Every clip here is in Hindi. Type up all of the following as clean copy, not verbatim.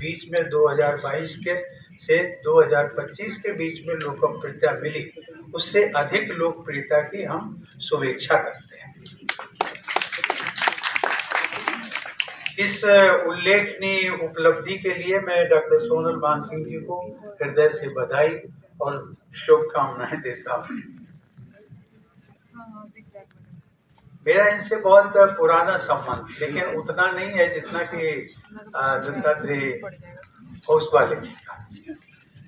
बीच में 2022 के से 2025 के बीच में लोकप्रियता मिली, उससे अधिक लोकप्रियता की हम शुभेच्छा करते हैं। इस उल्लेखनीय उपलब्धि के लिए मैं डॉक्टर सोनल मानसिंह जी को हृदय से बधाई और शुभकामनाएं देता हूँ। मेरा इनसे बहुत पुराना संबंध, लेकिन उतना नहीं है जितना कि दत्तात्रेय ओसवाल जी का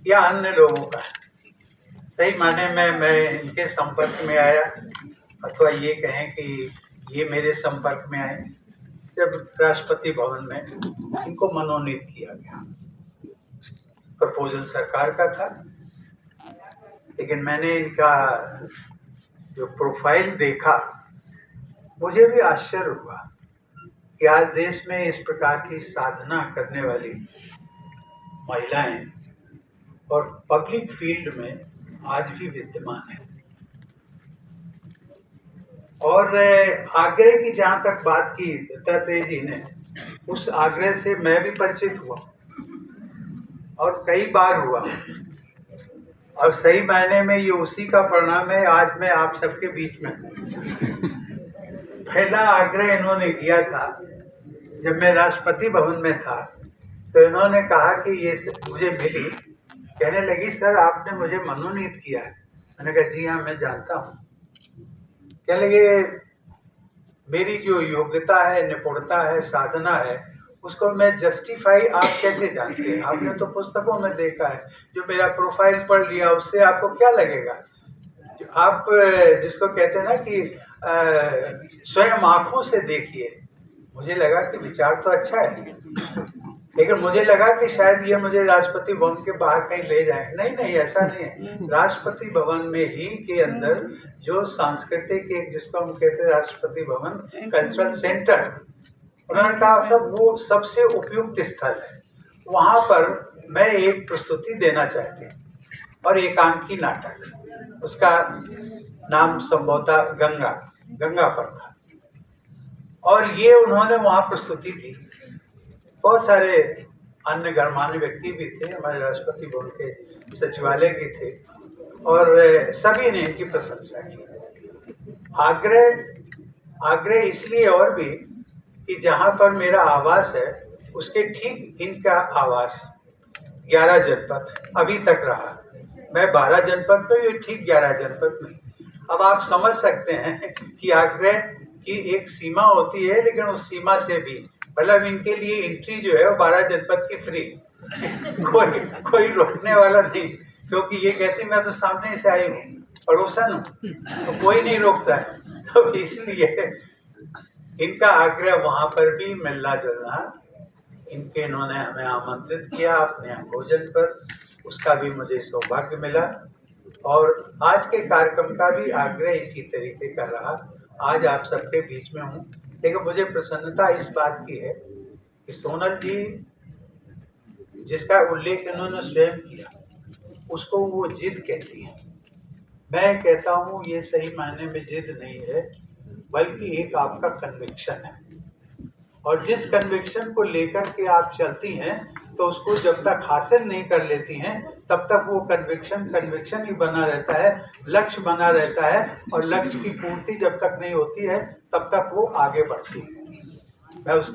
या अन्य लोगों का। सही माने में मैं इनके संपर्क में आया, अथवा ये कहें कि ये मेरे संपर्क में आए जब राष्ट्रपति भवन में इनको मनोनीत किया गया। प्रपोजल सरकार का था, लेकिन मैंने इनका जो प्रोफाइल देखा, मुझे भी आश्चर्य हुआ कि आज देश में इस प्रकार की साधना करने वाली महिलाएं और पब्लिक फील्ड में आज भी विद्यमान है। और आग्रह की जहाँ तक बात की दत्तात्रेय जी ने, उस आग्रह से मैं भी परिचित हुआ और कई बार हुआ, और सही मायने में ये उसी का परिणाम है आज मैं आप सबके बीच में हूँ। पहला आग्रह इन्होंने किया था जब मैं राष्ट्रपति भवन में था, तो इन्होंने कहा कि ये मुझे मिली, कहने लगी सर आपने मुझे मनोनीत किया है। मैंने कहा जी हाँ मैं जानता हूँ। कहने लगे मेरी जो योग्यता है, निपुणता है, साधना है, उसको मैं जस्टिफाई आप कैसे जानते हैं? आपने तो पुस्तकों में देखा है, जो मेरा प्रोफाइल पढ़ लिया, उससे आपको क्या लगेगा? आप जिसको कहते हैं ना कि स्वयं आंखों से देखिए। मुझे लगा कि विचार तो अच्छा है, लेकिन मुझे लगा कि शायद ये मुझे राष्ट्रपति भवन के बाहर कहीं ले जाए। नहीं, ऐसा नहीं है। राष्ट्रपति भवन में ही के अंदर जो सांस्कृतिक एक, जिसको हम कहते हैं राष्ट्रपति भवन कल्चरल सेंटर, उन्होंने कहा सब वो सबसे उपयुक्त स्थल है। वहाँ पर मैं एक प्रस्तुति देना चाहती हूँ और एकांकी नाटक, उसका नाम संभवतः गंगा पर था, और ये उन्होंने वहाँ प्रस्तुति दी। बहुत सारे अन्य गणमान्य व्यक्ति भी थे, हमारे राष्ट्रपति भवन के सचिवालय के थे, और सभी ने इनकी प्रशंसा की। आग्रह इसलिए और भी कि जहाँ पर मेरा आवास है उसके ठीक इनका आवास 11 जनपद अभी तक रहा। मैं 12 जनपद में, ये ठीक 11 जनपद में। अब आप समझ सकते हैं कि आग्रह की एक सीमा होती है, लेकिन उस सीमा से भी मतलब इनके लिए एंट्री जो है वो 12 जनपद की फ्री। कोई रोकने वाला नहीं, क्योंकि ये कहती मैं तो सामने से आई हूँ, पड़ोसन हूँ, तो कोई नहीं रोकता है। तो इसलिए इनका आग्रह वहाँ पर भी मिलना जुलना, इन्होंने हमें आमंत्रित किया अपने यहाँ भोजन पर, उसका भी मुझे सौभाग्य मिला। और आज के कार्यक्रम का भी आग्रह इसी तरीके का रहा। आज आप सबके बीच में हूँ, लेकिन मुझे प्रसन्नता इस बात की है कि सोनल जी, जिसका उल्लेख इन्होंने स्वयं किया, उसको वो जिद कहती है। मैं कहता हूँ ये सही मायने में जिद नहीं है, बल्कि एक आपका कन्विक्शन है, और जिस कन्विक्शन को लेकर के आप चलती हैं, तो उसको जब तक हासिल नहीं कर लेती हैं, तब तक वो कन्विक्शन ही बना रहता है, लक्ष्य बना रहता है, और लक्ष्य की पूर्ति जब तक नहीं होती है, तब तक वो आगे बढ़ती है। मैं